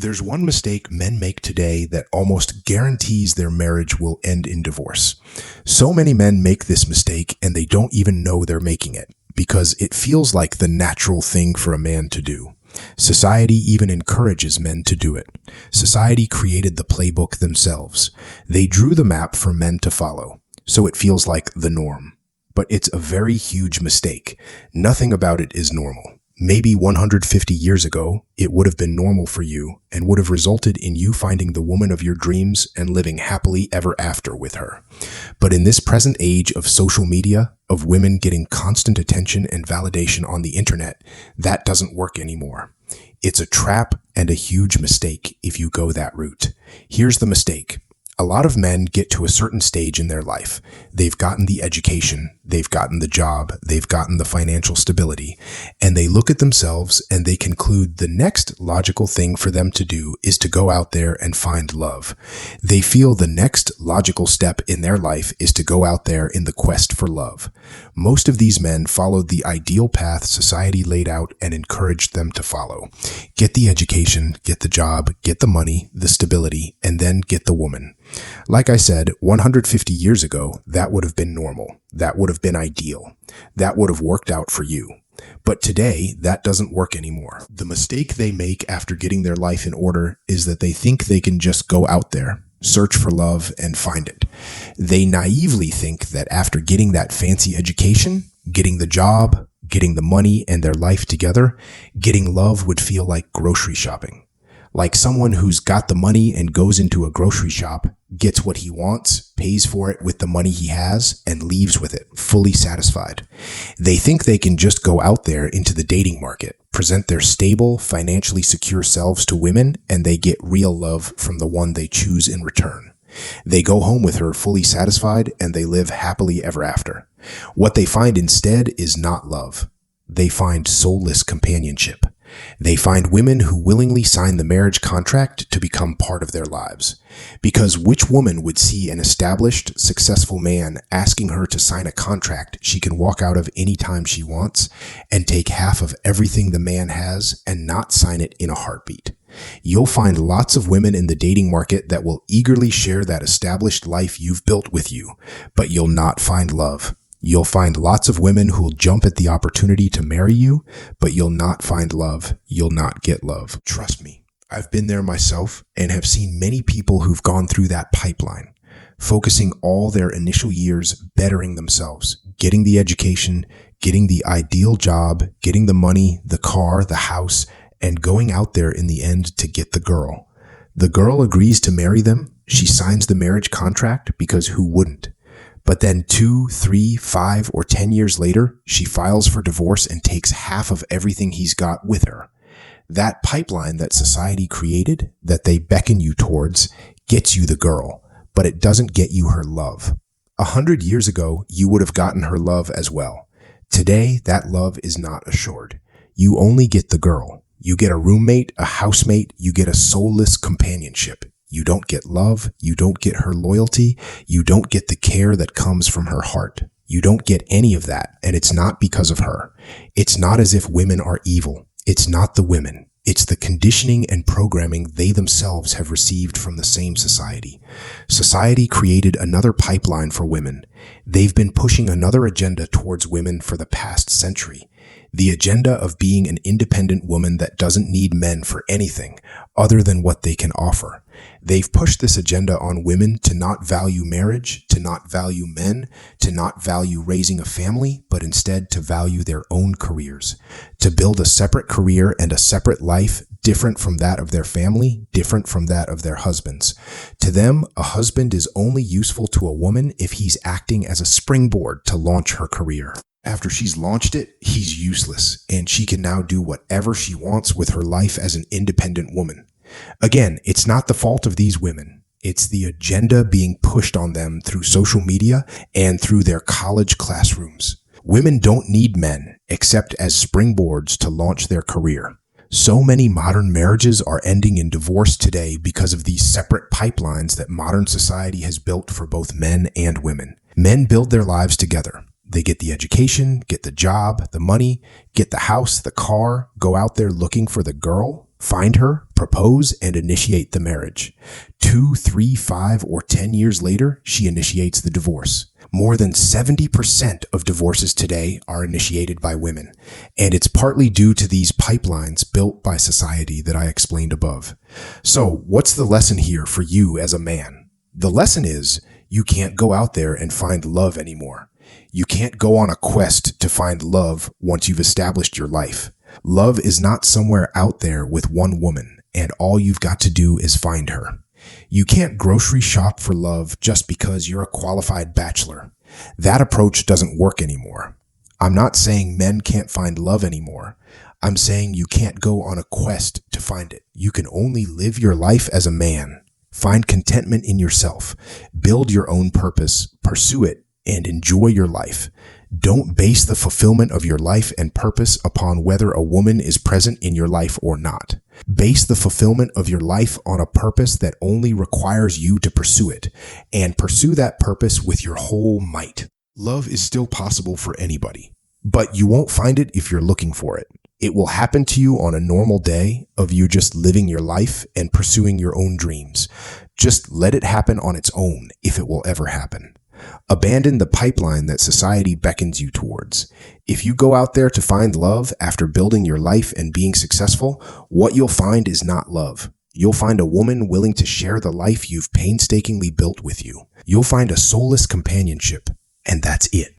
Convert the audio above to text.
There's one mistake men make today that almost guarantees their marriage will end in divorce. So many men make this mistake and they don't even know they're making it because it feels like the natural thing for a man to do. Society even encourages men to do it. Society created the playbook themselves. They drew the map for men to follow, so it feels like the norm. But it's a very huge mistake. Nothing about it is normal. Maybe 150 years ago, it would have been normal for you and would have resulted in you finding the woman of your dreams and living happily ever after with her. But in this present age of social media, of women getting constant attention and validation on the internet, that doesn't work anymore. It's a trap and a huge mistake if you go that route. Here's the mistake. A lot of men get to a certain stage in their life. They've gotten the education, they've gotten the job, they've gotten the financial stability, and they look at themselves and they conclude the next logical thing for them to do is to go out there and find love. They feel the next logical step in their life is to go out there in the quest for love. Most of these men followed the ideal path society laid out and encouraged them to follow. Get the education, get the job, get the money, the stability, and then get the woman. Like I said, 150 years ago, that would have been normal. That would have been ideal. That would have worked out for you. But today, that doesn't work anymore. The mistake they make after getting their life in order is that they think they can just go out there, search for love, and find it. They naively think that after getting that fancy education, getting the job, getting the money and their life together, getting love would feel like grocery shopping. Like someone who's got the money and goes into a grocery shop, gets what he wants, pays for it with the money he has, and leaves with it, fully satisfied. They think they can just go out there into the dating market, present their stable, financially secure selves to women, and they get real love from the one they choose in return. They go home with her fully satisfied, and they live happily ever after. What they find instead is not love. They find soulless companionship. They find women who willingly sign the marriage contract to become part of their lives. Because which woman would see an established, successful man asking her to sign a contract she can walk out of any time she wants and take half of everything the man has and not sign it in a heartbeat? You'll find lots of women in the dating market that will eagerly share that established life you've built with you, but you'll not find love. You'll find lots of women who'll jump at the opportunity to marry you, but you'll not find love. You'll not get love. Trust me, I've been there myself and have seen many people who've gone through that pipeline, focusing all their initial years bettering themselves, getting the education, getting the ideal job, getting the money, the car, the house, and going out there in the end to get the girl. The girl agrees to marry them. She signs the marriage contract because who wouldn't? But then 2, 3, 5, or 10 years later, she files for divorce and takes half of everything he's got with her. That pipeline that society created, that they beckon you towards, gets you the girl, but it doesn't get you her love. 100 years ago, you would have gotten her love as well. Today, that love is not assured. You only get the girl. You get a roommate, a housemate, you get a soulless companionship. You don't get love, you don't get her loyalty, you don't get the care that comes from her heart. You don't get any of that, and it's not because of her. It's not as if women are evil. It's not the women. It's the conditioning and programming they themselves have received from the same society. Society created another pipeline for women. They've been pushing another agenda towards women for the past century. The agenda of being an independent woman that doesn't need men for anything other than what they can offer. They've pushed this agenda on women to not value marriage, to not value men, to not value raising a family, but instead to value their own careers, to build a separate career and a separate life different from that of their family, different from that of their husbands. To them, a husband is only useful to a woman if he's acting as a springboard to launch her career. After she's launched it, he's useless, and she can now do whatever she wants with her life as an independent woman. Again, it's not the fault of these women. It's the agenda being pushed on them through social media and through their college classrooms. Women don't need men except as springboards to launch their career. So many modern marriages are ending in divorce today because of these separate pipelines that modern society has built for both men and women. Men build their lives together. They get the education, get the job, the money, get the house, the car, go out there looking for the girl. Find her, propose, and initiate the marriage. 2, 3, 5, or 10 years later, she initiates the divorce. More than 70% of divorces today are initiated by women, and it's partly due to these pipelines built by society that I explained above. So, what's the lesson here for you as a man? The lesson is you can't go out there and find love anymore. You can't go on a quest to find love once you've established your life. Love is not somewhere out there with one woman, and all you've got to do is find her. You can't grocery shop for love just because you're a qualified bachelor. That approach doesn't work anymore. I'm not saying men can't find love anymore. I'm saying you can't go on a quest to find it. You can only live your life as a man. Find contentment in yourself. Build your own purpose, pursue it, and enjoy your life. Don't base the fulfillment of your life and purpose upon whether a woman is present in your life or not. Base the fulfillment of your life on a purpose that only requires you to pursue it, and pursue that purpose with your whole might. Love is still possible for anybody, but you won't find it if you're looking for it. It will happen to you on a normal day of you just living your life and pursuing your own dreams. Just let it happen on its own if it will ever happen. Abandon the pipeline that society beckons you towards. If you go out there to find love after building your life and being successful, what you'll find is not love. You'll find a woman willing to share the life you've painstakingly built with you. You'll find a soulless companionship, and that's it.